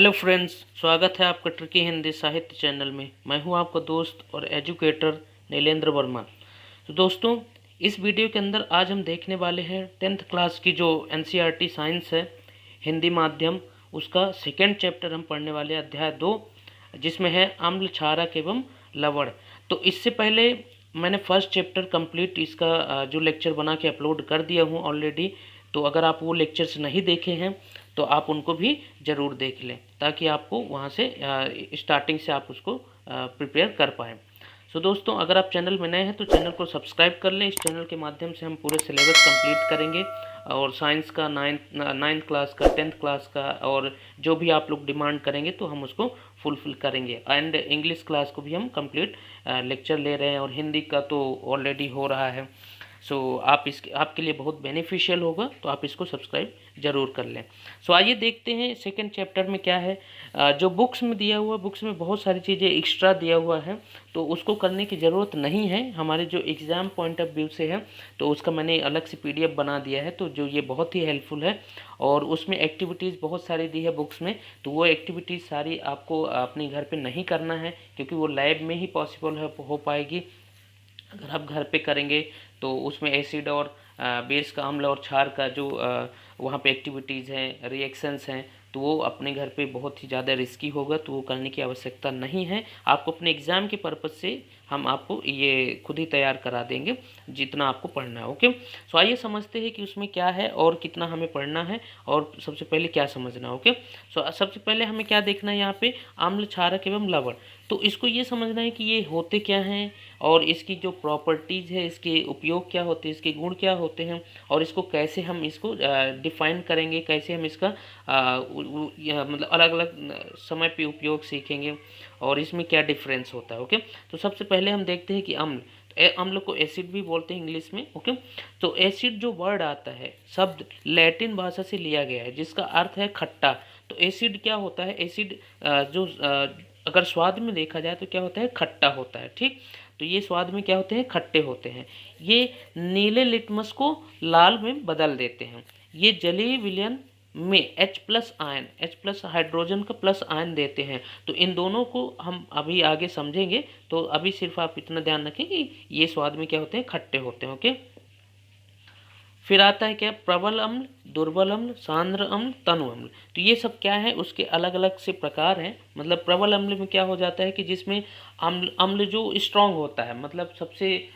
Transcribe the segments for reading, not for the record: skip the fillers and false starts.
Hello friends, स्वागत है आपका ट्रिकी हिंदी साहित्य चैनल में। मैं हूं आपका दोस्त और एजुकेटर नीलेंद्र वर्मा। तो दोस्तों, इस वीडियो के अंदर आज हम देखने वाले हैं 10th क्लास की जो एनसीईआरटी साइंस है हिंदी माध्यम, उसका सेकेंड चैप्टर हम पढ़ने वाले हैं, अध्याय 2, जिसमें है अम्ल, क्षारक एवं लवण। तो इससे पहले मैंने फर्स्ट चैप्टर कंप्लीट इसका जो लेक्चर बना के अपलोड कर दिया हूँ ऑलरेडी। तो अगर आप वो लेक्चर्स नहीं देखे हैं तो आप उनको भी ज़रूर देख लें, ताकि आपको वहाँ से स्टार्टिंग से आप उसको प्रिपेयर कर पाएँ। सो दोस्तों, अगर आप चैनल में नए हैं तो चैनल को सब्सक्राइब कर लें। इस चैनल के माध्यम से हम पूरे सिलेबस कंप्लीट करेंगे, और साइंस का नाइन्थ क्लास का, 10th क्लास का, और जो भी आप लोग डिमांड करेंगे तो हम उसको फुलफिल करेंगे। एंड इंग्लिश क्लास को भी हम कंप्लीट लेक्चर ले रहे हैं, और हिंदी का तो ऑलरेडी हो रहा है। सो आपके लिए बहुत बेनिफिशियल होगा, तो आप इसको सब्सक्राइब ज़रूर कर लें। सो आइए देखते हैं सेकंड चैप्टर में क्या है। जो बुक्स में दिया हुआ, बुक्स में बहुत सारी चीज़ें एक्स्ट्रा दिया हुआ है, तो उसको करने की ज़रूरत नहीं है। हमारे जो एग्ज़ाम पॉइंट ऑफ व्यू से है तो उसका मैंने अलग से PDF बना दिया है, तो जो ये बहुत ही हेल्पफुल है। और उसमें एक्टिविटीज़ बहुत सारी दी है बुक्स में, तो वो एक्टिविटीज़ सारी आपको अपने घर पे नहीं करना है, क्योंकि वो लैब में ही पॉसिबल हो पाएगी। अगर आप घर पे करेंगे तो उसमें एसिड और बेस का, अम्ल और क्षार का जो वहाँ पे एक्टिविटीज़ हैं, रिएक्शंस हैं, तो वो अपने घर पे बहुत ही ज़्यादा रिस्की होगा, तो वो करने की आवश्यकता नहीं है। आपको अपने एग्ज़ाम के पर्पज़ से हम आपको ये खुद ही तैयार करा देंगे जितना आपको पढ़ना है। ओके, सो आइए समझते हैं कि उसमें क्या है और कितना हमें पढ़ना है, और सबसे पहले क्या समझना है। ओके, सो सबसे पहले हमें क्या देखना है यहाँ पे, अम्ल, क्षारक एवं लवण। तो इसको ये समझना है कि ये होते क्या हैं, और इसकी जो प्रॉपर्टीज़ है, इसके उपयोग क्या होते हैं, इसके गुण क्या होते हैं, और इसको कैसे हम इसको डिफाइन करेंगे, कैसे हम इसका मतलब अलग अलग समय पे उपयोग सीखेंगे, और इसमें क्या डिफरेंस होता है। ओके, तो सबसे पहले हम देखते हैं कि अम्ल, अम्ल को एसिड भी बोलते हैं इंग्लिश में। ओके, तो एसिड जो वर्ड आता है, शब्द लैटिन भाषा से लिया गया है, जिसका अर्थ है खट्टा। तो एसिड क्या होता है, एसिड अगर स्वाद में देखा जाए तो क्या होता है, खट्टा होता है। ठीक, तो ये स्वाद में क्या होते हैं, खट्टे होते हैं। ये नीले लिटमस को लाल में बदल देते हैं। ये जलीय विलयन में H+ हाइड्रोजन का प्लस आयन देते हैं। तो इन दोनों को हम अभी आगे समझेंगे, तो अभी सिर्फ आप इतना ध्यान रखें कि ये स्वाद में क्या होते हैं, खट्टे होते हैं। ओके, फिर आता है क्या, प्रबल अम्ल, दुर्बल अम्ल, सांद्र अम्ल, तनु अम्ल। तो ये सब क्या है, उसके अलग अलग से प्रकार हैं। मतलब प्रबल अम्ल में क्या हो जाता है कि जिसमें अम्ल अम्ल जो स्ट्रांग होता है, मतलब सबसे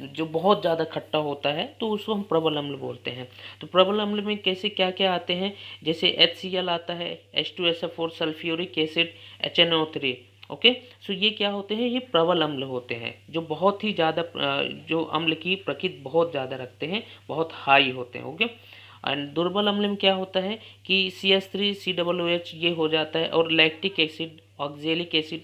जो बहुत ज़्यादा खट्टा होता है, तो उसको हम प्रबल अम्ल बोलते हैं। तो प्रबल अम्ल में कैसे क्या क्या आते हैं, जैसे HCl आता है, H2SO4, sulphuric acid, HNO3। Okay, सो ये क्या होते हैं, ये प्रबल अम्ल होते हैं, जो बहुत ही ज़्यादा जो अम्ल की प्रकृति बहुत ज़्यादा रखते हैं, बहुत हाई होते हैं। ओके, एंड दुर्बल अम्ल में क्या होता है कि CH3COOH ये हो जाता है, और लैक्टिक एसिड, ऑक्जेलिक एसिड,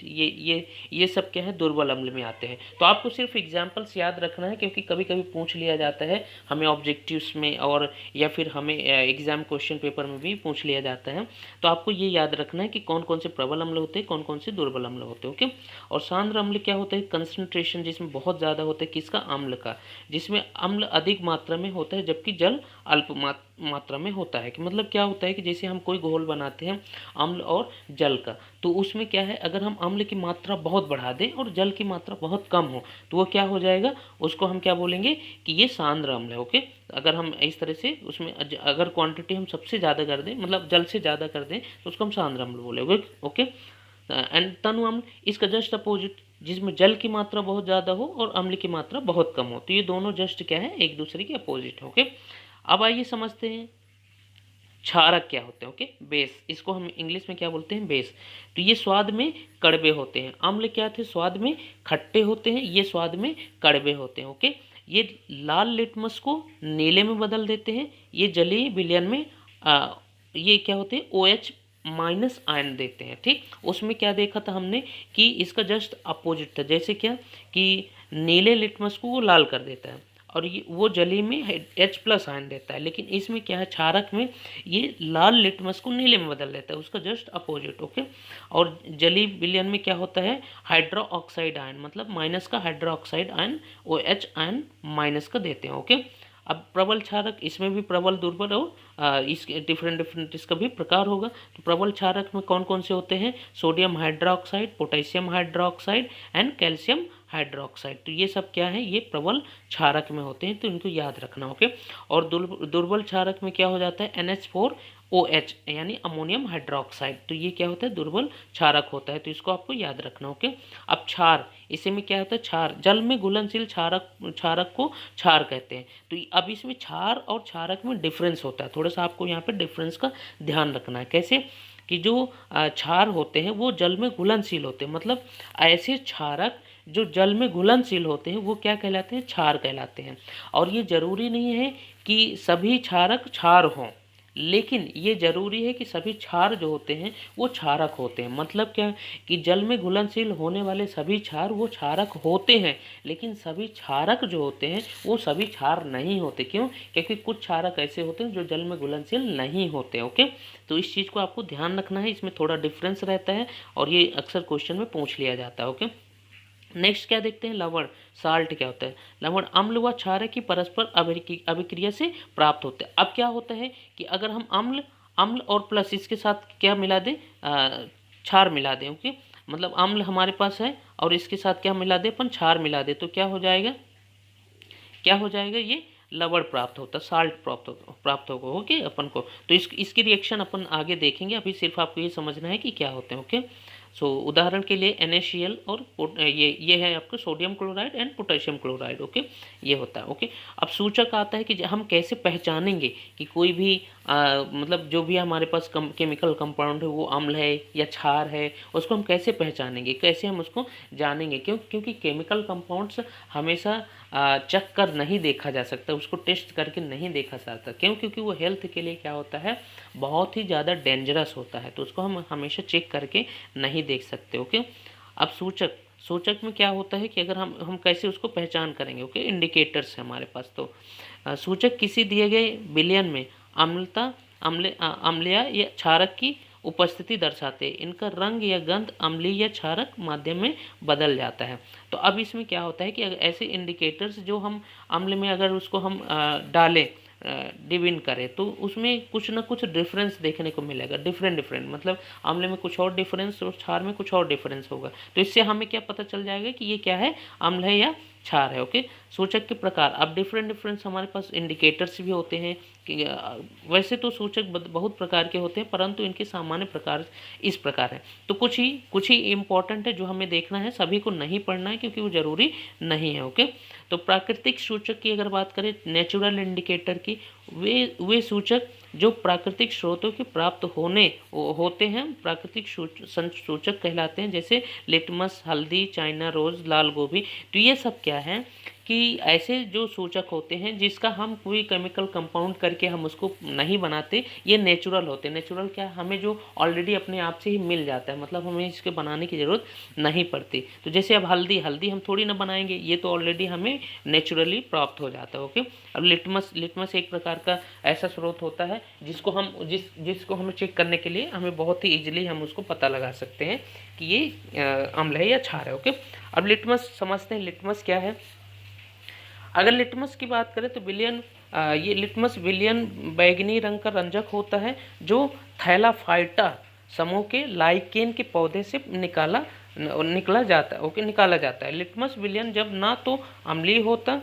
ये सब क्या है, दुर्बल अम्ल में आते हैं। तो आपको सिर्फ एग्जांपल्स याद रखना है, क्योंकि कभी कभी पूछ लिया जाता है हमें ऑब्जेक्टिव्स में, और या फिर हमें एग्जाम क्वेश्चन पेपर में भी पूछ लिया जाता है। तो आपको ये याद रखना है कि कौन कौन से प्रबल अम्ल होते हैं, कौन कौन से दुर्बल अम्ल होते हैं। ओके, और सांद्र अम्ल क्या होता है, कंसंट्रेशन जिसमें बहुत ज़्यादा होता है, किसका, अम्ल का, जिसमें अम्ल अधिक मात्रा में होता है जबकि जल अल्प मात्रा में होता है। कि मतलब क्या होता है कि जैसे हम कोई घोल बनाते हैं अम्ल और जल का, तो उसमें क्या है, अगर हम अम्ल की मात्रा बहुत बढ़ा दें और जल की मात्रा बहुत कम हो, तो वो क्या हो जाएगा, उसको हम क्या बोलेंगे कि ये सांद्र अम्ल है। ओके, अगर हम इस तरह से उसमें अगर क्वांटिटी हम सबसे ज़्यादा कर दें, मतलब जल से ज़्यादा कर दें, तो उसको हम सांद्र अम्ल बोलेंगे। ओके, एंड तनु अम्ल इसका जस्ट अपोजिट, जिसमें जल की मात्रा बहुत ज़्यादा हो और अम्ल की मात्रा बहुत कम हो। तो ये दोनों जस्ट क्या है, एक दूसरे के अपोजिट है। ओके, अब आइए समझते हैं क्षारक क्या होते हैं। ओके, बेस, इसको हम इंग्लिश में क्या बोलते हैं, बेस। तो ये स्वाद में कड़वे होते हैं। अम्ल क्या थे, स्वाद में खट्टे होते हैं, ये स्वाद में कड़वे होते हैं। ओके, ये लाल लिटमस को नीले में बदल देते हैं। ये जलीय विलयन में ये क्या होते हैं, OH- आयन देते हैं। ठीक, उसमें क्या देखा था हमने कि इसका जस्ट अपोजिट था, जैसे क्या कि नीले लिटमस को वो लाल कर देता है, और ये वो जली में H+ आयन देता है। लेकिन इसमें क्या है, क्षारक में ये लाल लिटमस को नीले में बदल देता है, उसका जस्ट अपोजिट। ओके, और जली विलयन में क्या होता है, हाइड्रो ऑक्साइड आयन, मतलब माइनस का hydro oxide ion, OH ion minus का देते हैं। ओके, अब प्रबल क्षारक, इसमें भी प्रबल, दुर्बल और इसके डिफरेंट इसका भी प्रकार होगा। तो प्रबल क्षारक में कौन कौन से होते हैं? Sodium hydroxide, potassium hydroxide and calcium hydroxide. तो ये सब क्या है? ये प्रबल क्षारक में होते हैं, तो इनको याद रखना। ओके। और दुर्बल क्षारक में क्या हो जाता है? NH4OH यानी अमोनियम हाइड्रोक्साइड। तो ये क्या होता है? दुर्बल क्षारक होता है, तो इसको आपको याद रखना। ओके। अब क्षार, इसी में क्या होता है? क्षार, जल में घुलनशील क्षारक को क्षार कहते हैं। तो अब इसमें क्षार और क्षारक में डिफरेंस होता है, थोड़ा सा आपको यहाँ पे डिफरेंस का ध्यान रखना है। कैसे? कि जो क्षार होते हैं वो जल में घुलनशील होते हैं, मतलब ऐसे क्षारक जो जल में घुलनशील होते हैं वो क्या कहलाते हैं? क्षार कहलाते हैं। और ये जरूरी नहीं है कि सभी क्षारक क्षार हों, लेकिन ये जरूरी है कि सभी क्षार जो होते हैं वो क्षारक होते हैं। मतलब क्या? कि जल में घुलनशील होने वाले सभी क्षार वो क्षारक होते हैं, लेकिन सभी क्षारक जो होते हैं वो सभी क्षार नहीं होते। क्यों? क्योंकि कुछ क्षारक ऐसे होते हैं जो जल में घुलनशील नहीं होते। ओके। तो इस चीज़ को आपको ध्यान रखना है, इसमें थोड़ा डिफरेंस रहता है और ये अक्सर क्वेश्चन में पूछ लिया जाता है। ओके। नेक्स्ट क्या देखते हैं? लवण, साल्ट क्या होता है? लवण अम्ल व क्षारक की परस्पर अभिक्रिया से प्राप्त होते हैं। अब क्या होता है कि अगर हम अम्ल और प्लस इसके साथ क्या मिला दें? क्षार मिला दें। ओके। मतलब अम्ल हमारे पास है और इसके साथ क्या मिला दें? अपन क्षार मिला दें, तो क्या हो जाएगा? क्या हो जाएगा? ये लवण प्राप्त होता, साल्ट प्राप्त होगा। ओके अपन को। तो इसकी रिएक्शन अपन आगे देखेंगे, अभी सिर्फ आपको ये समझना है कि क्या होते हैं। ओके। सो उदाहरण के लिए NaCl और ये है आपका sodium chloride and potassium chloride. Okay. ये होता है। ओके। अब सूचक आता है कि हम कैसे पहचानेंगे कि कोई भी मतलब जो भी हमारे पास केमिकल कंपाउंड है वो अम्ल है या क्षार है, उसको हम कैसे पहचानेंगे, कैसे हम उसको जानेंगे? क्योंकि केमिकल कंपाउंड्स हमेशा चेक कर नहीं देखा जा सकता, उसको टेस्ट करके नहीं देखा जा सकता। क्यों? क्योंकि वो हेल्थ के लिए क्या होता है? बहुत ही ज़्यादा डेंजरस होता है, तो उसको हम हमेशा चेक करके नहीं देख सकते। ओके। अब सूचक में क्या होता है कि अगर हम कैसे उसको पहचान करेंगे? ओके। इंडिकेटर्स है हमारे पास। तो सूचक किसी दिए गए विलयन में अम्लीय या क्षारक की उपस्थिति दर्शाते हैं। इनका रंग या गंध अम्लीय या क्षारक माध्यम में बदल जाता है। तो अब इसमें क्या होता है कि अगर ऐसे इंडिकेटर्स जो हम अम्ल में अगर उसको हम डालें, डिविन करें, तो उसमें कुछ ना कुछ डिफरेंस देखने को मिलेगा। डिफरेंट मतलब अम्ल में कुछ और डिफरेंस और क्षार में कुछ और डिफरेंस होगा। तो इससे हमें क्या पता चल जाएगा कि ये क्या है? अम्ल है या क्षार है। ओके। सूचक के प्रकार, अब डिफरेंट हमारे पास इंडिकेटर्स भी होते हैं कि वैसे तो सूचक बहुत प्रकार के होते हैं, परंतु इनके सामान्य प्रकार इस प्रकार है। तो कुछ ही इंपॉर्टेंट है जो हमें देखना है, सभी को नहीं पढ़ना है क्योंकि वो जरूरी नहीं है। ओके। तो प्राकृतिक सूचक की अगर बात करें, नेचुरल इंडिकेटर की, वे सूचक जो प्राकृतिक स्रोतों के प्राप्त होते हैं प्राकृतिक सूचक कहलाते हैं, जैसे लिटमस, हल्दी, चाइना रोज, लाल गोभी। तो ये सब क्या है कि ऐसे जो सूचक होते हैं जिसका हम कोई केमिकल कंपाउंड करके हम उसको नहीं बनाते, ये नेचुरल होते हैं। नेचुरल क्या? हमें जो ऑलरेडी अपने आप से ही मिल जाता है, मतलब हमें इसके बनाने की ज़रूरत नहीं पड़ती। तो जैसे अब हल्दी हम थोड़ी ना बनाएंगे, ये तो ऑलरेडी हमें नेचुरली प्राप्त हो जाता है। ओके। अब लिटमस एक प्रकार का ऐसा स्रोत होता है जिसको हमें चेक करने के लिए हमें बहुत ही ईजिली हम उसको पता लगा सकते हैं कि ये अम्ल है या क्षार है। ओके। अब लिटमस समझते हैं, लिटमस क्या है? अगर लिटमस की बात करें तो ये लिटमस विलियन बैगनी रंग का रंजक होता है जो थैलाफाइटा समूह के लाइकेन के पौधे से निकाला जाता है। ओके। निकाला जाता है। लिटमस विलियन जब ना तो अम्लीय होता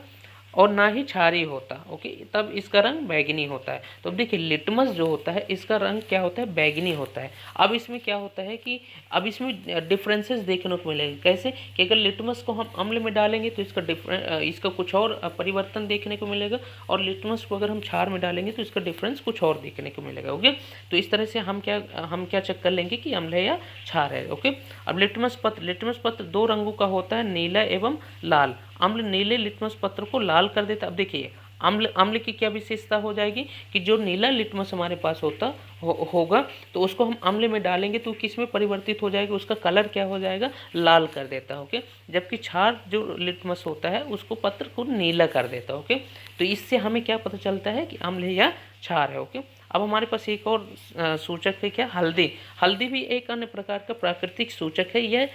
और ना ही क्षारीय होता। ओके। तब इसका रंग बैगनी होता है। तो अब देखिए लिटमस जो होता है इसका रंग क्या होता है? बैगनी होता है। अब इसमें क्या होता है कि अब इसमें डिफरेंसेस देखने को मिलेंगे। कैसे? कि अगर लिटमस को हम अम्ल में डालेंगे तो इसका कुछ और परिवर्तन देखने को मिलेगा, और लिटमस को अगर हम क्षार में डालेंगे तो इसका डिफरेंस कुछ और देखने को मिलेगा। ओके। तो इस तरह से हम क्या चेक कर लेंगे कि अम्ल है या क्षार है। ओके। अब लिटमस पत्र 2 रंगों का होता है, नीला एवं लाल। अम्ल नीले लिटमस पत्र को लाल कर देता। अब देखिए अम्ल की क्या विशेषता हो जाएगी कि जो नीला लिटमस हमारे पास होगा तो उसको हम अम्ल में डालेंगे तो किस में परिवर्तित हो जाएगा? उसका कलर क्या हो जाएगा? लाल कर देता है। ओके। जबकि क्षार जो लिटमस होता है उसको पत्र को नीला कर देता है। ओके। तो इससे हमें क्या पता चलता है कि अम्ल है या क्षार है। ओके। अब हमारे पास एक और सूचक है क्या? हल्दी भी एक अन्य प्रकार का प्राकृतिक सूचक है। यह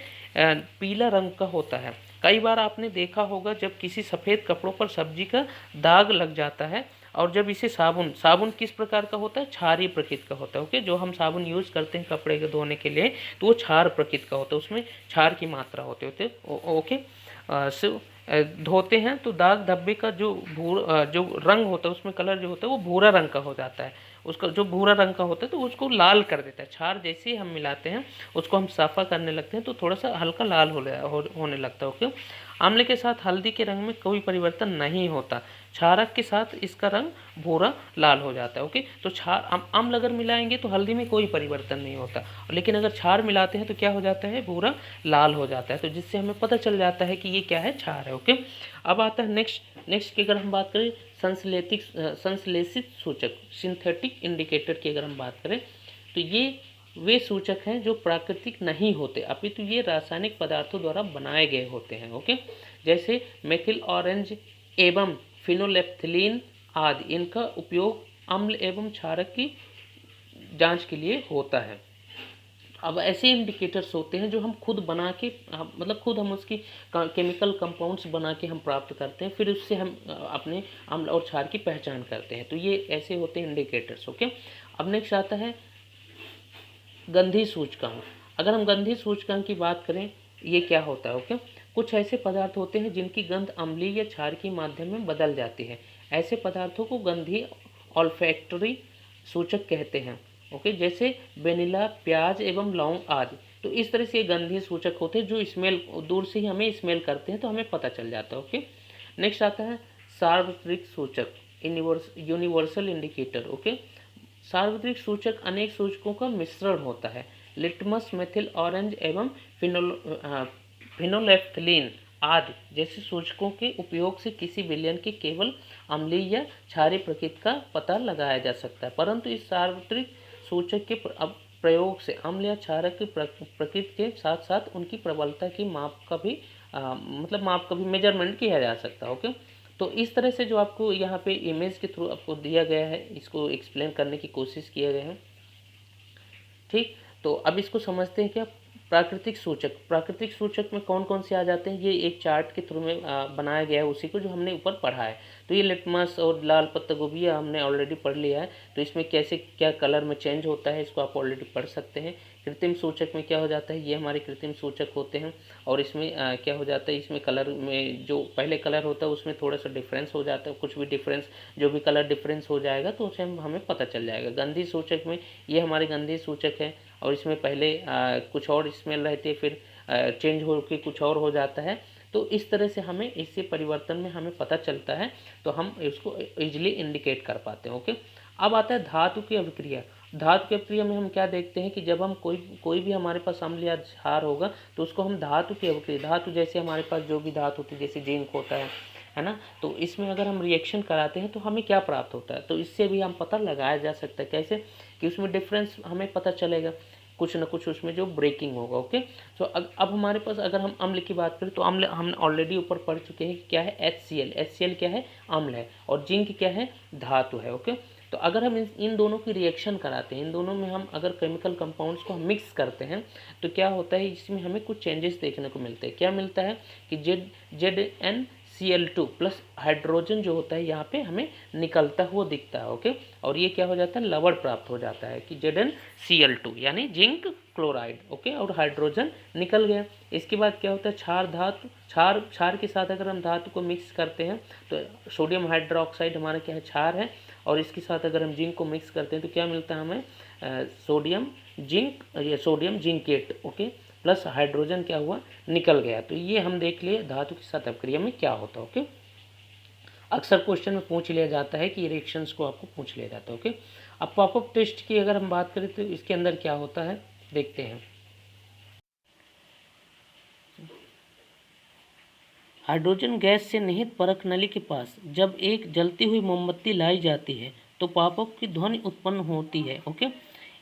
पीला रंग का होता है। कई बार आपने देखा होगा जब किसी सफ़ेद कपड़ों पर सब्जी का दाग लग जाता है और जब इसे साबुन किस प्रकार का होता है, क्षारीय प्रकृति का होता है। ओके, जो हम साबुन यूज़ करते हैं कपड़े के धोने के लिए तो वो क्षार प्रकृति का होता है, उसमें क्षार की मात्रा होते ओके। धोते हैं तो दाग धब्बे का जो जो रंग होता है उसमें कलर जो होता है वो भूरा रंग का हो जाता है। उसका जो भूरा रंग का होता है तो उसको लाल कर देता है। क्षार जैसे ही हम मिलाते हैं उसको हम साफ़ा करने लगते हैं तो थोड़ा सा हल्का लाल होने लगता है। ओके, आंवले के साथ हल्दी के रंग में कोई परिवर्तन नहीं होता, क्षारक के साथ इसका रंग भूरा लाल हो जाता है। ओके, तो अम्ल अगर मिलाएंगे तो हल्दी में कोई परिवर्तन नहीं होता, लेकिन अगर क्षार मिलाते हैं तो क्या हो जाता है, भूरा लाल हो जाता है। तो जिससे हमें पता चल जाता है कि ये क्या है, क्षार है। ओके, अब आता है नेक्स्ट की अगर हम बात करें संश्लेषित सूचक, सिंथेटिक इंडिकेटर की अगर हम बात करें तो ये वे सूचक हैं जो प्राकृतिक नहीं होते अपितु ये रासायनिक पदार्थों द्वारा बनाए गए होते हैं। ओके, जैसे मेथिल ऑरेंज एवं फिनोलेप्थिलीन आदि, इनका उपयोग अम्ल एवं क्षारक की जांच के लिए होता है। अब ऐसे इंडिकेटर्स होते हैं जो हम खुद बना के मतलब खुद हम उसकी केमिकल कंपाउंड्स बना के हम प्राप्त करते हैं, फिर उससे हम अपने अम्ल और क्षार की पहचान करते हैं। तो ये ऐसे होते हैं इंडिकेटर्स। ओके, अब नेक्स्ट आता है गंधीय सूचकांक। अगर हम गंधीय सूचकांक की बात करें, ये क्या होता है। ओके, कुछ ऐसे पदार्थ होते हैं जिनकी गंध अम्लीय या क्षार के माध्यम में बदल जाती है। ऐसे पदार्थों को गंधीय ऑल्फैक्टरी सूचक कहते हैं। ओके, जैसे वेनिला, प्याज एवं लौंग आदि। तो इस तरह से ये गंधीय सूचक होते हैं जो स्मेल, दूर से ही हमें स्मेल करते हैं तो हमें पता चल जाता है। ओके, नेक्स्ट आता है सार्वत्रिक सूचक, यूनिवर्सल इंडिकेटर। ओके, सार्वत्रिक सूचक अनेक सूचकों का मिश्रण होता है। लिटमस, मेथिल ऑरेंज एवं फिनोलेफ्थलीन आदि जैसे सूचकों के उपयोग से किसी विलयन के केवल अम्लीय या क्षारीय प्रकृति का पता लगाया जा सकता है, परंतु इस सार्वत्रिक सूचक के प्रयोग से अम्ल या क्षारक की प्रकृति के साथ साथ उनकी प्रबलता की माप का भी मेजरमेंट किया जा सकता है। ओके, तो इस तरह से जो आपको यहाँ पे इमेज के थ्रू आपको दिया गया है, इसको एक्सप्लेन करने की कोशिश किया गया है। ठीक, तो अब इसको समझते हैं क्या प्राकृतिक सूचक में कौन कौन से आ जाते हैं। ये एक चार्ट के थ्रू में बनाया गया है, उसी को जो हमने ऊपर पढ़ा है। तो ये लिटमस और लाल पत्ता गोभी हमने ऑलरेडी पढ़ लिया है, तो इसमें कैसे क्या कलर में चेंज होता है इसको आप ऑलरेडी पढ़ सकते हैं। कृत्रिम सूचक में क्या हो जाता है, ये हमारे कृत्रिम सूचक होते हैं और इसमें क्या हो जाता है, इसमें कलर में जो पहले कलर होता है उसमें थोड़ा सा डिफरेंस हो जाता है, कुछ भी डिफरेंस, जो भी कलर डिफरेंस हो जाएगा तो उसे हमें पता चल जाएगा। गंधीय सूचक में ये हमारे गंधीय सूचक है और इसमें पहले कुछ और स्मेल रहती है, फिर चेंज होकर कुछ और हो जाता है। तो इस तरह से हमें इससे परिवर्तन में हमें पता चलता है, तो हम इसको इजीली इंडिकेट कर पाते हैं। ओके, अब आता है धातु की अभिक्रिया। धातु की अभिक्रिया में हम क्या देखते हैं कि जब हम कोई भी हमारे पास अम्ल या क्षार होगा तो उसको हम धातु की अभिक्रिया, धातु जैसे हमारे पास जो भी धातु होती है जैसे जिंक होता है ना, तो इसमें अगर हम रिएक्शन कराते हैं तो हमें क्या प्राप्त होता है, तो इससे भी हम पता लगाया जा सकता है। कैसे कि उसमें डिफरेंस हमें पता चलेगा, कुछ ना कुछ उसमें जो ब्रेकिंग होगा। ओके, तो अब हमारे पास अगर हम अम्ल की बात करें तो अम्ल हम ऑलरेडी ऊपर पढ़ चुके हैं कि क्या है, HCl क्या है, अम्ल है, और जिंक क्या है, धातु है। ओके, तो अगर हम इन दोनों की रिएक्शन कराते हैं, इन दोनों में हम अगर केमिकल कंपाउंड्स को हम मिक्स करते हैं तो क्या होता है, इसमें हमें कुछ चेंजेस देखने को मिलते हैं। क्या मिलता है कि ZnCl2 प्लस हाइड्रोजन जो होता है यहाँ पे हमें निकलता हुआ दिखता है। ओके, और ये क्या हो जाता है, लवण प्राप्त हो जाता है कि ZnCl2 यानी जिंक क्लोराइड। ओके, और हाइड्रोजन निकल गया। इसके बाद क्या होता है, क्षार के साथ अगर हम धातु को मिक्स करते हैं तो सोडियम हाइड्रोक्साइड हमारा क्या है, क्षार है, और इसके साथ अगर हम जिंक को मिक्स करते हैं तो क्या मिलता है हमें, sodium zincate. Okay, plus hydrogen क्या हुआ, निकल गया। तो ये हम देख लिए धातु के साथ अभिक्रिया में क्या होता है। ओके, अक्सर क्वेश्चन में पूछ लिया जाता है कि रिएक्शंस को आपको पूछ लिया जाता है। ओके, अब पॉपअप टेस्ट की अगर हम बात करें तो इसके अंदर क्या होता है देखते हैं। हाइड्रोजन गैस से निहित परख नली के पास जब एक जलती हुई मोमबत्ती लाई जाती है तो पॉपअप की ध्वनि उत्पन्न होती है। ओके,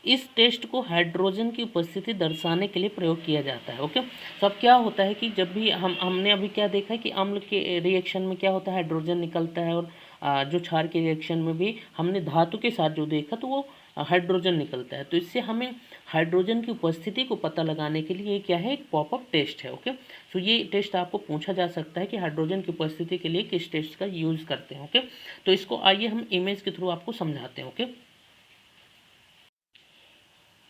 इस टेस्ट को हाइड्रोजन की उपस्थिति दर्शाने के लिए प्रयोग किया जाता है। ओके, तो अब क्या होता है कि जब भी हमने अभी क्या देखा है कि अम्ल के रिएक्शन में क्या होता है, हाइड्रोजन निकलता है, और जो क्षार के रिएक्शन में भी हमने धातु के साथ जो देखा तो वो हाइड्रोजन निकलता है। तो इससे हमें हाइड्रोजन की उपस्थिति को पता लगाने के लिए क्या है, एक पॉपअप टेस्ट है। ओके, तो ये टेस्ट आपको पूछा जा सकता है कि हाइड्रोजन की उपस्थिति के लिए किस टेस्ट का यूज़ करते हैं। ओके, तो इसको आइए हम इमेज के थ्रू आपको समझाते हैं। ओके,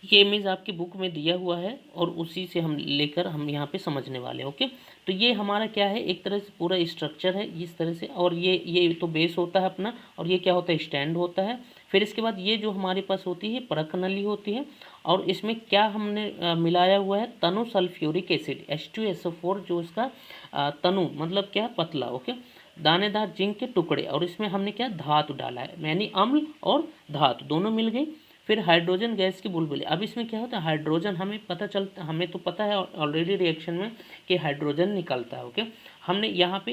ये इमेज आपकी बुक में दिया हुआ है और उसी से हम लेकर हम यहाँ पे समझने वाले हैं। ओके, तो ये हमारा क्या है, एक तरह से पूरा स्ट्रक्चर है इस तरह से, और ये तो बेस होता है अपना, और ये क्या होता है, स्टैंड होता है। फिर इसके बाद ये जो हमारे पास होती है परख नली होती है, और इसमें क्या हमने मिलाया हुआ है, तनु सल्फ्यूरिक एसिड H2SO4, जो इसका तनु मतलब क्या, पतला। ओके, दानेदार जिंक के टुकड़े, और इसमें हमने क्या, धातु डाला है, यानी अम्ल और धातु दोनों मिल गई। फिर हाइड्रोजन गैस की बुलबुली। अब इसमें क्या होता है, हाइड्रोजन हमें पता चलता, हमें तो पता है ऑलरेडी रिएक्शन में कि हाइड्रोजन निकलता है। ओके, हमने यहाँ पे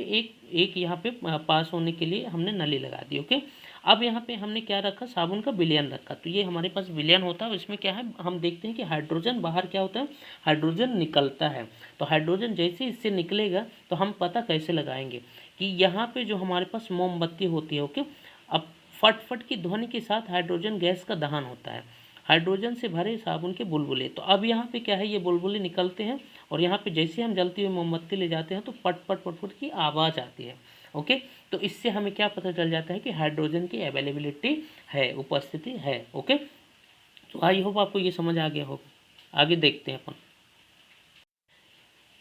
एक यहाँ पे पास होने के लिए हमने नली लगा दी। ओके, अब यहाँ पे हमने क्या रखा, साबुन का विलयन रखा। तो ये हमारे पास विलयन होता है, इसमें क्या है, हम देखते हैं कि हाइड्रोजन बाहर क्या होता है, हाइड्रोजन निकलता है। तो हाइड्रोजन जैसे इससे निकलेगा तो हम पता कैसे लगाएंगे कि यहाँ पे जो हमारे पास मोमबत्ती होती है। ओके, अब फट की ध्वनि के साथ हाइड्रोजन गैस का दहन होता है, हाइड्रोजन से भरे साबुन के बुलबुले। तो अब यहाँ पे क्या है, ये बुलबुले निकलते हैं, और यहाँ पे जैसे हम जलती हुई मोमबत्ती ले जाते हैं तो पट की आवाज़ आती है। ओके, तो इससे हमें क्या पता चल जाता है कि हाइड्रोजन की अवेलेबिलिटी है, उपस्थिति है। ओके, तो आई होप आपको ये समझ आ गया होगा। आगे देखते हैं अपन,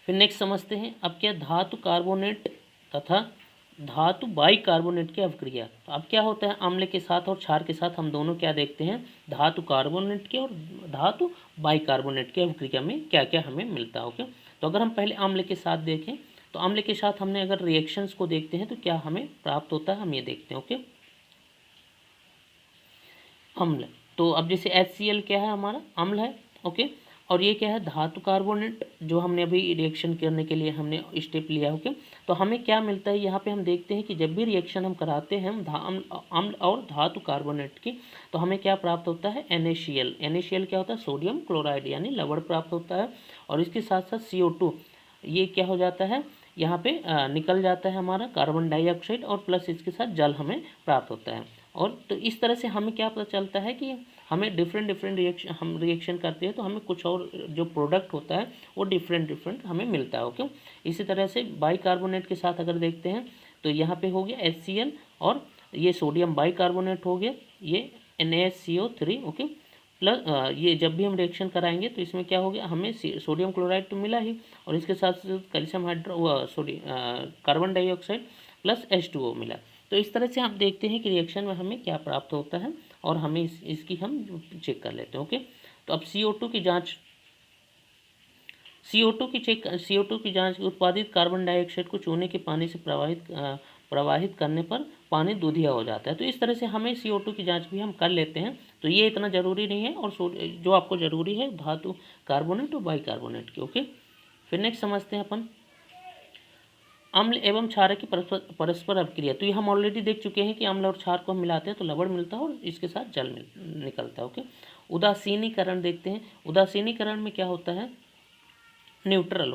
फिर नेक्स्ट समझते हैं। अब क्या, धातु कार्बोनेट तथा धातु बाइकार्बोनेट की अभिक्रिया। तो अब क्या होता है, अम्ल के साथ और क्षार के साथ हम दोनों क्या देखते हैं, धातु कार्बोनेट के और धातु बाइकार्बोनेट की अभिक्रिया में क्या क्या हमें मिलता है। ओके, तो अगर हम पहले अम्ल के साथ देखें, तो अम्ल के साथ हमने अगर रिएक्शंस को देखते हैं तो क्या हमें प्राप्त होता है, हम ये देखते हैं। ओके, अम्ल, तो अब जैसे HCl क्या है, हमारा अम्ल है। ओके, और ये क्या है, धातु कार्बोनेट, जो हमने अभी रिएक्शन करने के लिए हमने स्टेप लिया। ओके, तो हमें क्या मिलता है, यहाँ पे हम देखते हैं कि जब भी रिएक्शन हम कराते हैं अम्ल और धातु कार्बोनेट की, तो हमें क्या प्राप्त होता है, NaCl। NaCl क्या होता है, सोडियम क्लोराइड यानी लवण प्राप्त होता है। और इसके साथ साथ CO2, ये क्या हो जाता है, यहाँ पे निकल जाता है हमारा कार्बन डाइऑक्साइड, और प्लस इसके साथ जल हमें प्राप्त होता है। और तो इस तरह से हमें क्या पता चलता है कि हमें डिफरेंट रिएक्शन, हम रिएक्शन करते हैं तो हमें कुछ और जो प्रोडक्ट होता है वो डिफरेंट हमें मिलता है। ओके, इसी तरह से बाइकार्बोनेट के साथ अगर देखते हैं तो यहाँ पे हो गया HCl, और ये सोडियम बाइकार्बोनेट हो गया, ये NaCO3। ओके, प्लस ये जब भी हम रिएक्शन कराएंगे तो इसमें क्या हो गया, हमें सोडियम क्लोराइड तो मिला ही, और इसके साथ साथ calcium carbon dioxide plus H2O मिला। तो इस तरह से आप देखते हैं कि रिएक्शन में हमें क्या प्राप्त होता है, और हमें इसकी हम चेक कर लेते हैं। ओके, तो अब CO2 की जांच, CO2 की जांच, उत्पादित कार्बन डाइऑक्साइड को चूने के पानी से प्रवाहित करने पर पानी दूधिया हो जाता है। तो इस तरह से हमें CO2 की जांच भी हम कर लेते हैं। तो ये इतना ज़रूरी नहीं है, और जो आपको ज़रूरी है धातु कार्बोनेट और बाइकार्बोनेट की। ओके, फिर नेक्स्ट समझते हैं अपन, अम्ल एवं क्षार की परस्पर अभिक्रिया। तो ये हम ऑलरेडी देख चुके हैं कि अम्ल और क्षार को हम मिलाते हैं तो लवण मिलता है, और इसके साथ जल निकलता है। ओके, उदासीनीकरण देखते हैं। उदासीनीकरण में क्या होता है, न्यूट्रल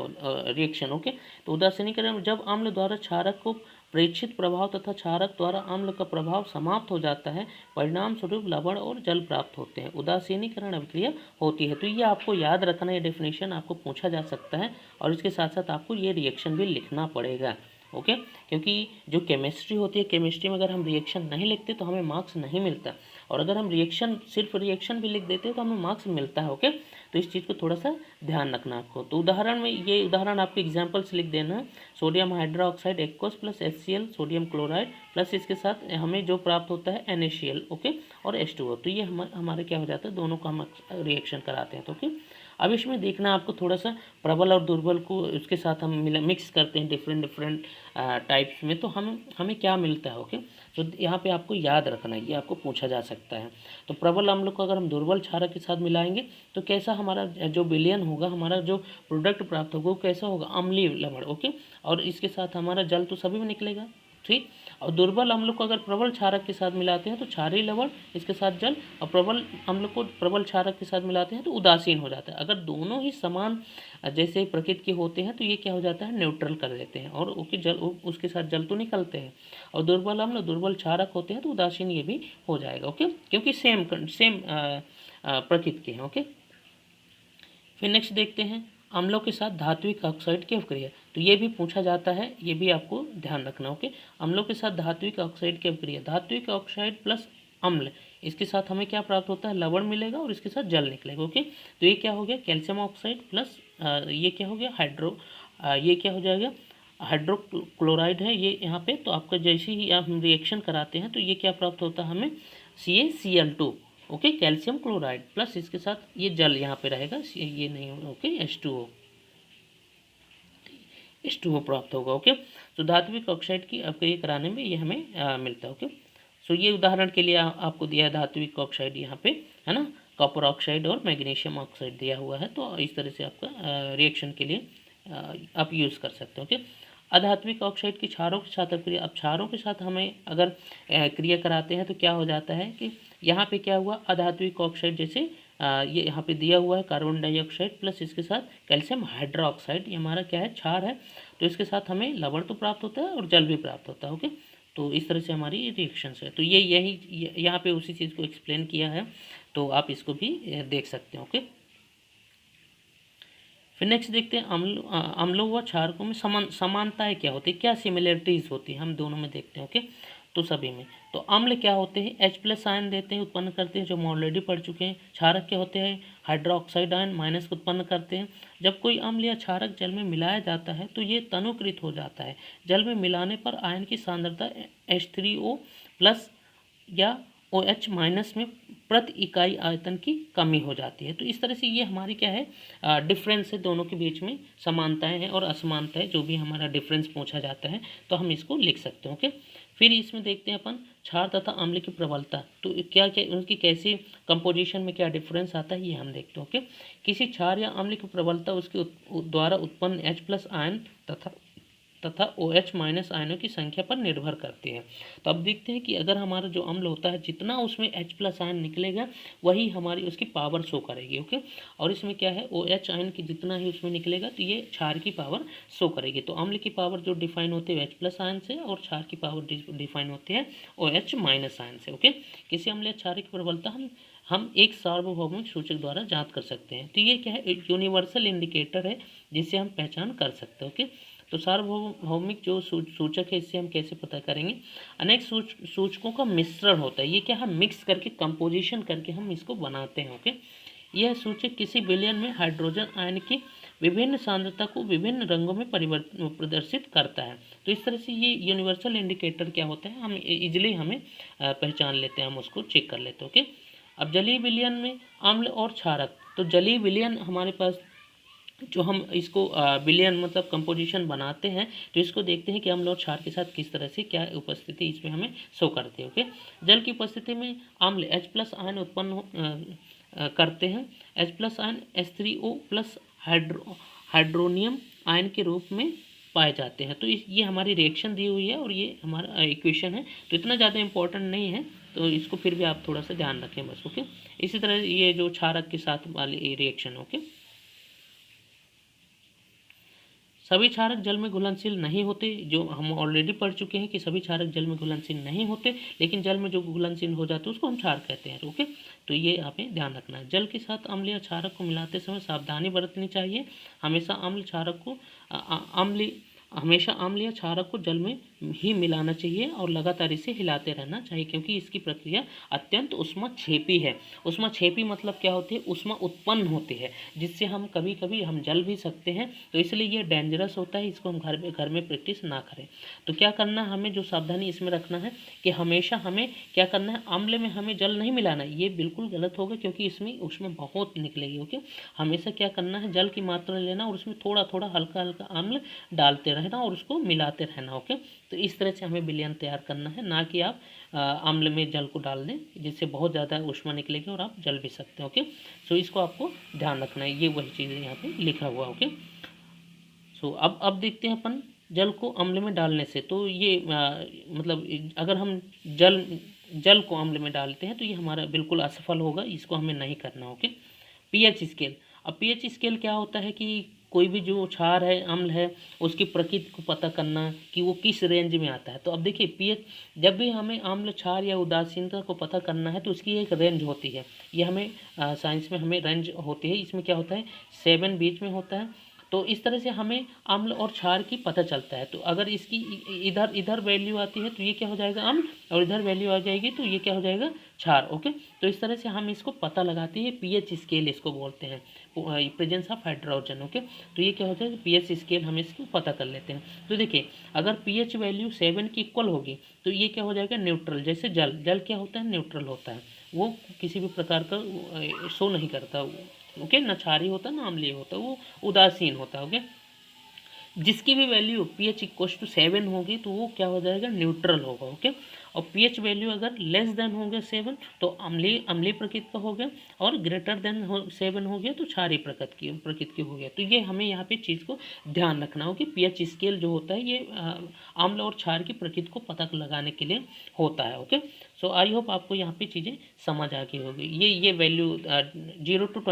रिएक्शन। ओके, तो उदासीनीकरण, जब अम्ल द्वारा क्षारक को प्रेक्षित प्रभाव तथा क्षारक द्वारा अम्ल का प्रभाव समाप्त हो जाता है, परिणाम स्वरूप लवण और जल प्राप्त होते हैं, उदासीनीकरण अभिक्रिया होती है। तो ये आपको याद रखना, ये डेफिनेशन आपको पूछा जा सकता है, और इसके साथ साथ आपको ये रिएक्शन भी लिखना पड़ेगा। ओके, क्योंकि जो केमिस्ट्री होती है, केमिस्ट्री में अगर हम रिएक्शन नहीं लिखते तो हमें मार्क्स नहीं मिलता, और अगर हम सिर्फ रिएक्शन भी लिख देते हैं तो हमें मार्क्स मिलता है। ओके, तो इस चीज़ को थोड़ा सा ध्यान रखना आपको। तो उदाहरण में, ये उदाहरण आपके एग्जाम्पल से लिख देना है, sodium hydroxide aqueous plus HCl sodium chloride plus इसके साथ हमें जो प्राप्त होता है NaCl। ओके, और H2O। तो ये हमारे क्या हो जाता है, दोनों का हम रिएक्शन कराते हैं। तो ओके, अब इसमें देखना आपको थोड़ा सा प्रबल और दुर्बल को उसके साथ हम मिक्स करते हैं डिफरेंट टाइप्स में, तो हमें क्या मिलता है। ओके, तो यहाँ पे आपको याद रखना है, ये आपको पूछा जा सकता है। तो प्रबल अम्ल को अगर हम दुर्बल क्षारक के साथ मिलाएंगे तो कैसा हमारा जो विलयन होगा, हमारा जो प्रोडक्ट प्राप्त होगा वो कैसा होगा, अम्लीय लवण। ओके, और इसके साथ हमारा जल तो सभी में निकलेगा, ठीक। और दुर्बल अम्ल को अगर प्रबल क्षारक के साथ मिलाते हैं तो क्षारीय लवण, इसके साथ जल, और प्रबल अम्ल को प्रबल क्षारक के साथ मिलाते हैं तो उदासीन हो जाता है। अगर दोनों ही समान जैसे प्रकृति के होते हैं तो ये क्या हो जाता है, न्यूट्रल कर देते हैं और उसके साथ जल तो निकलते हैं। और दुर्बल अम्ल दुर्बल क्षारक होते हैं तो उदासीन ये भी हो जाएगा। ओके, क्योंकि सेम प्रकृति के हैं। ओके, फिर नेक्स्ट देखते हैं अम्लों के साथ धात्विक ऑक्साइड की अभिक्रिया। तो ये भी पूछा जाता है, ये भी आपको ध्यान रखना। ओके, अम्लों के साथ धात्विक ऑक्साइड की अभिक्रिया, धात्विक ऑक्साइड प्लस अम्ल, इसके साथ हमें क्या प्राप्त होता है, लवण मिलेगा और इसके साथ जल निकलेगा। ओके, तो ये क्या हो गया, कैल्शियम ऑक्साइड प्लस ये क्या हो गया, ये क्या हो जाएगा, हाइड्रोक्लोराइड है ये यहाँ पे। तो आपका जैसे ही आप रिएक्शन कराते हैं तो ये क्या प्राप्त होता है हमें, CaCl2। Okay, calcium chloride plus इसके साथ ये जल यहाँ पे रहेगा, ये नहीं होगा। ओके, H2O प्राप्त होगा। ओके, तो धात्विक ऑक्साइड की अभिक्रिया कराने में ये हमें मिलता है। ओके, सो ये उदाहरण के लिए आपको दिया है धात्विक ऑक्साइड यहाँ पे, है ना, कॉपर ऑक्साइड और मैग्नीशियम ऑक्साइड दिया हुआ है। तो इस तरह से आपका रिएक्शन के लिए आप यूज़ कर सकते हो। ओके, अधात्विक ऑक्साइड की क्षारों के साथ अभिक्रिया, अब क्षारों के साथ हमें अगर क्रिया कराते हैं तो क्या हो जाता है कि यहाँ पे क्या हुआ, अधात्विक ऑक्साइड जैसे ये यहाँ पे दिया हुआ है कार्बन डाइऑक्साइड प्लस इसके साथ कैल्शियम हाइड्रोक्साइड, ये हमारा क्या है, क्षार है। तो इसके साथ हमें लवण तो प्राप्त होता है और जल भी प्राप्त होता है। ओके, तो इस तरह से हमारी रिएक्शंस है। तो ये यहाँ पे उसी चीज़ को एक्सप्लेन किया है, तो आप इसको भी देख सकते हो। ओके, फिर नेक्स्ट देखते हैं अम्लों व क्षारकों में समानताएं क्या होती है, क्या सिमिलरिटीज़ होती है, हम दोनों में देखते हैं। ओके, तो सभी में तो अम्ल क्या होते हैं, H+ आयन देते हैं, उत्पन्न करते हैं, जो हम ऑलरेडी पढ़ चुके हैं। क्षारक क्या होते हैं, हाइड्रोक्साइड आयन माइनस को उत्पन्न करते हैं। जब कोई अम्ल या क्षारक जल में मिलाया जाता है तो ये तनुकृत हो जाता है। जल में मिलाने पर आयन की सांद्रता H3O+ या OH- में प्रति इकाई आयतन की कमी हो जाती है। तो इस तरह से ये हमारी क्या है, डिफरेंस है, दोनों के बीच में समानताएं हैं और असमानताएं, जो भी हमारा डिफरेंस पूछा जाता है तो हम इसको लिख सकते हैं। ओके, फिर इसमें देखते हैं अपन क्षार तथा अम्ल की प्रबलता, तो क्या क्या उनकी कैसी कंपोजिशन में क्या डिफरेंस आता है ये हम देखते हैं। ओके, किसी क्षार या अम्ल की प्रबलता उसके द्वारा उत्पन्न H+ आयन तथा OH- आयनों की संख्या पर निर्भर करती है। तो अब देखते हैं कि अगर हमारा जो अम्ल होता है जितना उसमें H+ आयन निकलेगा वही हमारी उसकी पावर शो करेगी। ओके, और इसमें क्या है, OH आयन की जितना ही उसमें निकलेगा तो ये क्षार की पावर शो करेगी। तो अम्ल की पावर जो डिफाइन होती है H+ आयन से और क्षार की पावर डिफाइन होती है OH- आयन से। ओके, किसी अम्ल या क्षार की प्रबलता हम एक सार्वभौमिक सूचक द्वारा जांच कर सकते हैं। तो ये क्या है, एक यूनिवर्सल इंडिकेटर है जिससे हम पहचान कर सकते हैं। ओके, तो सार्वभौमिक जो सूचक है इससे हम कैसे पता करेंगे, अनेक सूचकों का मिश्रण होता है। ये क्या, हम मिक्स करके कंपोजिशन करके हम इसको बनाते हैं। ओके, यह सूचक किसी विलयन में हाइड्रोजन आयन की विभिन्न सांद्रता को विभिन्न रंगों में प्रदर्शित करता है। तो इस तरह से ये यूनिवर्सल इंडिकेटर क्या होता है, हम इजिली हमें पहचान लेते हैं, हम उसको चेक कर लेते हैं। ओके, अब जलीय विलयन में अम्ल और क्षारक, तो जलीय विलयन हमारे पास जो हम इसको विलयन मतलब कंपोजिशन बनाते हैं तो इसको देखते हैं कि अम्ल और क्षार के साथ किस तरह से क्या उपस्थिति इसमें हमें शो करती है। ओके, जल की उपस्थिति में अम्ल H+ आयन उत्पन्न करते हैं। H+ ion H3O+ hydronium ion के रूप में पाए जाते हैं। तो ये हमारी रिएक्शन दी हुई है और ये हमारा इक्वेशन है, तो इतना ज़्यादा इंपॉर्टेंट नहीं है, तो इसको फिर भी आप थोड़ा सा ध्यान रखें बस। ओके, इसी तरह ये जो क्षारक के साथ वाली रिएक्शन। ओके, सभी क्षारक जल में घुलनशील नहीं होते, जो हम ऑलरेडी पढ़ चुके हैं कि सभी क्षारक जल में घुलनशील नहीं होते, लेकिन जल में जो घुलनशील हो जाते हैं उसको हम क्षार कहते हैं। ओके, तो ये आपने ध्यान रखना है। जल के साथ अम्ल या क्षारक को मिलाते समय सावधानी बरतनी चाहिए। हमेशा अम्ल या क्षारक को जल में ही मिलाना चाहिए और लगातार इसे हिलाते रहना चाहिए, क्योंकि इसकी प्रक्रिया अत्यंत ऊष्माक्षेपी है। ऊष्माक्षेपी मतलब क्या होती है, ऊष्मा उत्पन्न होती है जिससे हम कभी कभी हम जल भी सकते हैं। तो इसलिए ये डेंजरस होता है, इसको हम घर में प्रैक्टिस ना करें। तो क्या करना है, हमें जो सावधानी इसमें रखना है कि हमेशा हमें क्या करना है, अम्ल में हमें जल नहीं मिलाना है, ये बिल्कुल गलत होगा क्योंकि इसमें ऊष्मा बहुत निकलेगी। ओके, हमेशा क्या करना है, जल की मात्रा लेना और उसमें थोड़ा थोड़ा हल्का हल्का अम्ल डालते रहना और उसको मिलाते रहना। ओके, तो इस तरह से हमें विलयन तैयार करना है, ना कि आप अम्ल में जल को डाल दें जिससे बहुत ज़्यादा ऊष्मा निकलेगी और आप जल भी सकते हैं। ओके, सो इसको आपको ध्यान रखना है, ये वही चीज़ यहाँ पे लिखा हुआ। ओके, सो अब देखते हैं अपन जल को अम्ल में डालने से। तो ये मतलब अगर हम जल जल को अम्ल में डालते हैं तो ये हमारा बिल्कुल असफल होगा, इसको हमें नहीं करना। ओके। PH scale. अब पीएच स्केल क्या होता है कि कोई भी जो क्षार है, अम्ल है, उसकी प्रकृति को पता करना कि वो किस रेंज में आता है। तो अब देखिए पीएच, जब भी हमें अम्ल, क्षार या उदासीनता को पता करना है तो उसकी एक रेंज होती है। ये हमें साइंस में हमें रेंज होती है। इसमें क्या होता है, 7 बीच में होता है। तो इस तरह से हमें अम्ल और क्षार की पता चलता है। तो अगर इसकी इधर इधर वैल्यू आती है तो ये क्या हो जाएगा, अम्ल, और इधर वैल्यू आ जाएगी तो ये क्या हो जाएगा, क्षार। ओके। तो इस तरह से हम इसको पता लगाते हैं, पीएच स्केल इसको बोलते हैं, प्रेजेंस ऑफ हाइड्रोजन। ओके। तो ये क्या होता है, पीएच स्केल हम इसको पता कर लेते हैं। तो देखिए अगर पीएच वैल्यू 7 की इक्वल होगी तो ये क्या हो जाएगा, न्यूट्रल। जैसे जल, जल क्या होता है, न्यूट्रल होता है, वो किसी भी प्रकार का शो नहीं करता। ओके। न क्षारीय होता ना अम्लीय होता, वो उदासीन होता है। ओके। जिसकी भी वैल्यू पीएच इक्वल टू 7 होगी तो वो क्या हो जाएगा, न्यूट्रल होगा। ओके। और पीएच वैल्यू अगर लेस देन हो गया 7 तो अम्लीय प्रकृति का हो गया, और ग्रेटर देन 7 हो गया तो क्षारीय प्रकृति की हो गया। तो ये हमें यहाँ पे चीज़ को ध्यान रखना हो कि पीएच स्केल जो होता है ये अम्ल और क्षार की प्रकृति को पता लगाने के लिए होता है। ओके। सो आई होप आपको यहाँ पे चीज़ें समझ आ गई होगी। ये वैल्यू 0 to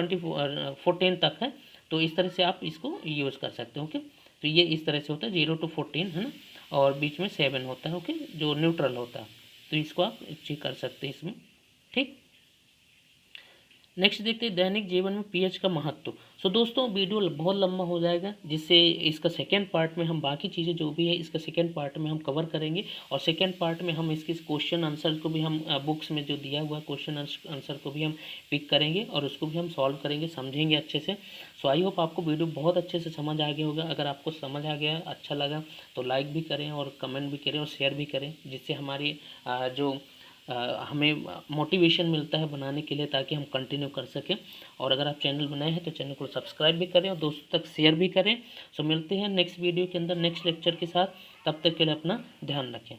14 तक है, तो इस तरह से आप इसको यूज़ कर सकते हो। ओके। तो ये इस तरह से होता है 0 to 14, है ना, और बीच में 7 होता है। ओके, जो न्यूट्रल होता है। तो इसको आप चेक कर सकते हैं इसमें। ठीक। नेक्स्ट देखते हैं दैनिक जीवन में पीएच का महत्व। सो दोस्तों वीडियो बहुत लंबा हो जाएगा, जिससे इसका सेकेंड पार्ट में हम बाकी चीज़ें जो भी है इसका सेकेंड पार्ट में हम कवर करेंगे, और सेकेंड पार्ट में हम इसके क्वेश्चन आंसर को भी हम बुक्स में जो दिया हुआ क्वेश्चन आंसर को भी हम पिक करेंगे और उसको भी हम सॉल्व करेंगे, समझेंगे अच्छे से। सो आई होप आपको वीडियो बहुत अच्छे से समझ आ गया होगा। अगर आपको समझ आ गया, अच्छा लगा, तो लाइक भी करें और कमेंट भी करें और शेयर भी करें, जिससे हमारी जो हमें मोटिवेशन मिलता है बनाने के लिए, ताकि हम कंटिन्यू कर सकें। और अगर आप चैनल बनाए हैं तो चैनल को सब्सक्राइब भी करें और दोस्तों तक शेयर भी करें। सो मिलते हैं नेक्स्ट वीडियो के अंदर नेक्स्ट लेक्चर के साथ। तब तक के लिए अपना ध्यान रखें।